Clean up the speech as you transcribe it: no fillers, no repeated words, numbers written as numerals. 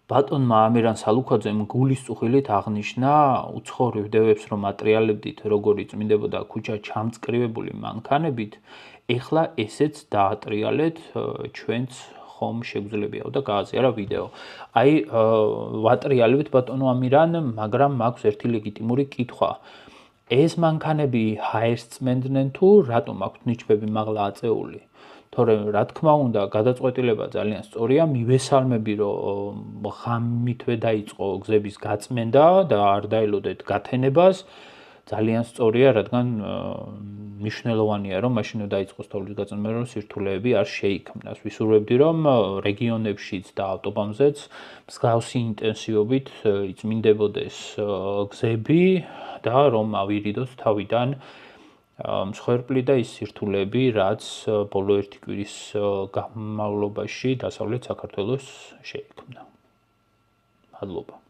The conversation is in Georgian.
ბატონმა ამირან სალუქვაძემ გულის წუხილით აღნიშნა უცხოური ვდევებს, რომ ატრიალებდით, როგორი წმინდებოდა ქუჩა ჩამწკრივებული მანქანებით, ეხლა ესეც დაატრიალეთ, ჩვენც ხომ შეგვძლებიაო და გააზიარა ვიდეო. აი, ვატრიალებთ ბატონო ამირან, მაგრამ მაქვს ერთი ლეგიტიმური კითხვა. ეს მანქანები ჰაერს წმენდნენ თუ რატომ აქვთ ნიჩბები მაღლა აწეული? თორემ რა თქმა უნდა, გადაწყვეტილება ძალიან სწორია, მივესალმები, რომ ღამითვე დაიწყო გზების გაწმენდა და არ დაელოდეთ გათენებას. ძალიან სწორია, რადგან მნიშვნელოვანია, რომ მაშინ დაიწყოს თოვლის გაწმენდა, რომ სირთულეები არ შეიქმნას. ვისურვებდი, რომ რეგიონებშიც და ავტობანზეც მსგავსი ინტენსივობით იწმინდებოდეს გზები და რომ ავირიდოთ თავიდან მსხვერპლი და ის სირთულეები, რაც ბოლო ერთი კვირის განმავლობაში დასავლეთ საქართველოს შეიქმნა. მადლობა.